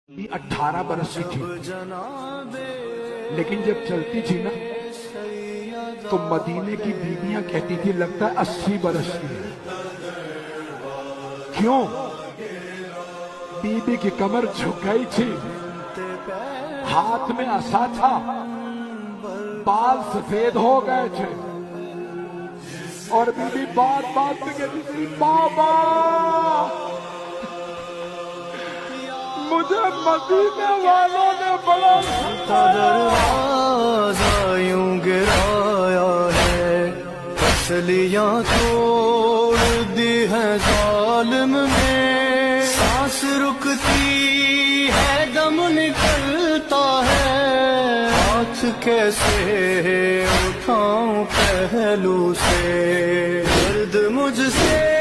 18 बरस की थी, लेकिन जब चलती थी ना तो मदीने की बीवियां कहती थी लगता है 80 बरस की है। क्यों? बीबी की कमर झुक गई थी, हाथ में असा था, बाल सफेद हो गए थे और बीबी बात बात में कहती थी बाबा मुझे मदीने वालों ने बड़ा दरवाजा यूं गिराया है, असलियां तोड़ दी है जालिम ने, सांस रुकती है दम निकलता है, हाथ कैसे उठाऊं पहलू से, दर्द मुझसे